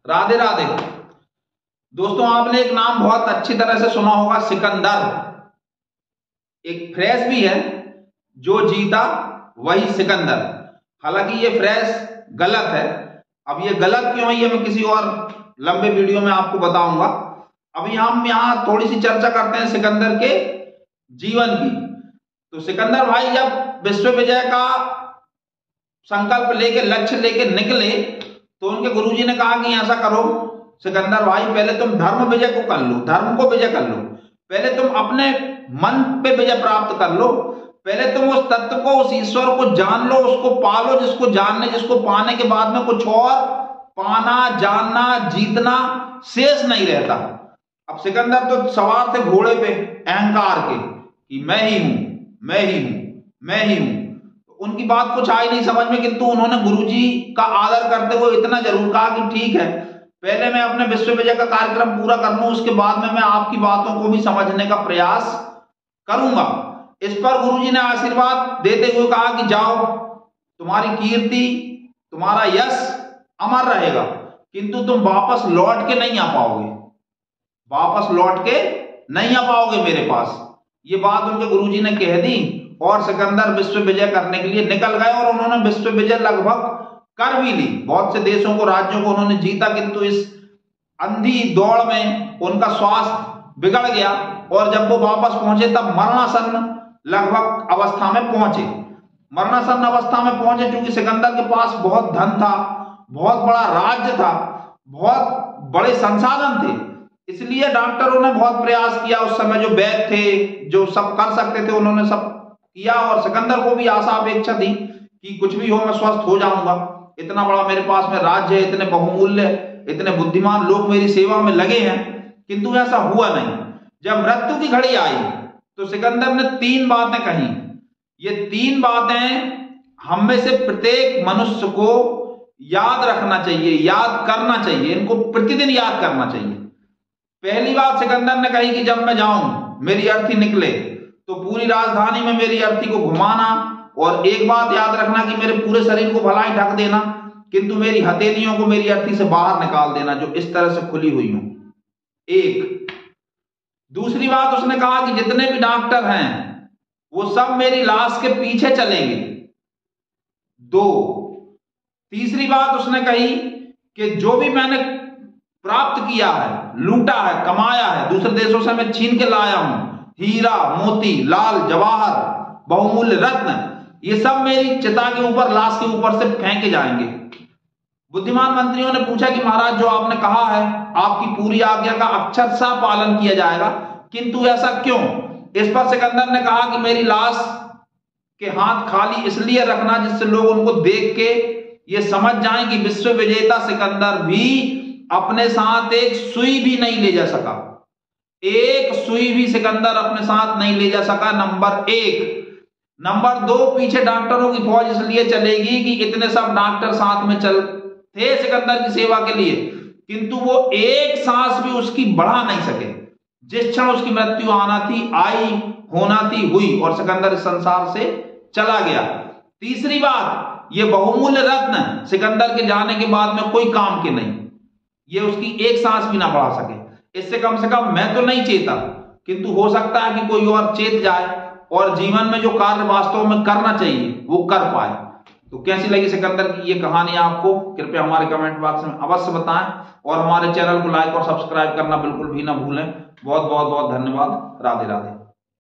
राधे राधे। दोस्तों, आपने एक नाम बहुत अच्छी तरह से सुना होगा, सिकंदर। एक फ्रेज भी है, जो जीता वही सिकंदर। हालांकि ये फ्रेज गलत है। अब ये गलत क्यों है, ये मैं किसी और लंबे वीडियो में आपको बताऊंगा। अभी हम यहाँ थोड़ी सी चर्चा करते हैं सिकंदर के जीवन की। तो सिकंदर भाई जब विश्व विजय का संकल्प लेके, लक्ष्य लेके निकले, तो उनके गुरुजी ने कहा कि ऐसा करो सिकंदर भाई, पहले तुम धर्म विजय को कर लो, धर्म को विजय कर लो। पहले तुम अपने मन पे विजय प्राप्त कर लो। पहले तुम उस तत्व को, उस ईश्वर को जान लो, उसको पालो, जिसको जानने, जिसको पाने के बाद में कुछ और पाना, जानना, जीतना शेष नहीं रहता। अब सिकंदर तो सवार थे घोड़े पे अहंकार के, कि मैं ही हूं, मैं ही हूं, मैं ही हूं। उनकी बात कुछ आई नहीं समझ में, किंतु उन्होंने गुरुजी का आदर करते हुए इतना जरूर कहा कि ठीक है, पहले मैं अपने विश्व विजय का कार्यक्रम पूरा कर लूं, उसके बाद में मैं आपकी बातों को भी समझने का प्रयास करूंगा। इस पर गुरुजी ने आशीर्वाद देते हुए कहा कि जाओ, तुम्हारी कीर्ति, तुम्हारा यश अमर रहेगा, किंतु तुम वापस लौट के नहीं आ पाओगे, वापस लौट के नहीं आ पाओगे मेरे पास। ये बात उनके गुरुजी ने कह दी और सिकंदर विश्व विजय करने के लिए निकल गए। और उन्होंने विश्व विजय लगभग कर भी ली, बहुत से देशों को, राज्यों को उन्होंने जीता, किंतु इस अंधी दौड़ में उनका स्वास्थ्य बिगड़ गया और जब वो वापस पहुंचे तब मरणासन्न लगभग अवस्था में पहुंचे। मरणासन्न अवस्था में पहुंचे क्योंकि सिकंदर के पास बहुत धन था, बहुत बड़ा राज्य था, बहुत बड़े संसाधन थे। इसलिए डॉक्टरों ने बहुत प्रयास किया। उस समय जो वैद्य थे, जो सब कर सकते थे, उन्होंने सब किया। और सिकंदर को भी आशा अपेक्षा थी कि कुछ भी हो मैं स्वस्थ हो जाऊंगा, इतना बड़ा मेरे पास में राज्य है, इतने बहुमूल्य, इतने बुद्धिमान लोग मेरी सेवा में लगे हैं, किंतु ऐसा हुआ नहीं। जब मृत्यु की घड़ी आई तो सिकंदर ने 3 बातें कही। ये 3 बातें हम में से प्रत्येक मनुष्य को याद रखना चाहिए, याद करना चाहिए, इनको प्रतिदिन याद करना चाहिए। पहली बात सिकंदर ने कही कि जब मैं जाऊं, मेरी अर्थी निकले, तो पूरी राजधानी में मेरी अर्थी को घुमाना, और एक बात याद रखना कि मेरे पूरे शरीर को भलाई ढक देना, किंतु मेरी हथेलियों को मेरी अर्थी से बाहर निकाल देना, जो इस तरह से खुली हुई हूं। एक। दूसरी बात उसने कहा कि जितने भी डॉक्टर हैं वो सब मेरी लाश के पीछे चलेंगे। 2। तीसरी बात उसने कही कि जो भी मैंने प्राप्त किया है, लूटा है, कमाया है, दूसरे देशों से मैं छीन के लाया हूं, हीरा, मोती, लाल, जवाहर, बहुमूल्य रत्न, ये सब मेरी चिता के ऊपर, लाश के ऊपर से फेंके जाएंगे। बुद्धिमान मंत्रियों ने पूछा कि महाराज, जो आपने कहा है, आपकी पूरी आज्ञा का अक्षरशः पालन किया जाएगा, किंतु ऐसा क्यों? इस पर सिकंदर ने कहा कि मेरी लाश के हाथ खाली इसलिए रखना जिससे लोग उनको देख के ये समझ जाएं कि विश्व विजेता सिकंदर भी अपने साथ एक सुई भी नहीं ले जा सका, एक सुई भी सिकंदर अपने साथ नहीं ले जा सका, नंबर 1। नंबर 2, पीछे डॉक्टरों की फौज इसलिए चलेगी कि इतने सब डॉक्टर साथ में चल थे सिकंदर की सेवा के लिए, किंतु वो एक सांस भी उसकी बढ़ा नहीं सके। जिस क्षण उसकी मृत्यु आना थी, आई, होना थी, हुई, और सिकंदर इस संसार से चला गया। तीसरी बात, ये बहुमूल्य रत्न सिकंदर के जाने के बाद में कोई काम के नहीं, ये उसकी एक सांस भी ना बढ़ा सके। इससे कम से कम मैं तो नहीं चेता, किंतु हो सकता है कि कोई और चेत जाए और जीवन में जो कार्य वास्तव में करना चाहिए वो कर पाए। तो कैसी लगी सिकंदर की ये कहानी आपको? कृपया हमारे कमेंट बॉक्स में अवश्य बताएं और हमारे चैनल को लाइक और सब्सक्राइब करना बिल्कुल भी ना भूलें। बहुत बहुत बहुत धन्यवाद। राधे राधे।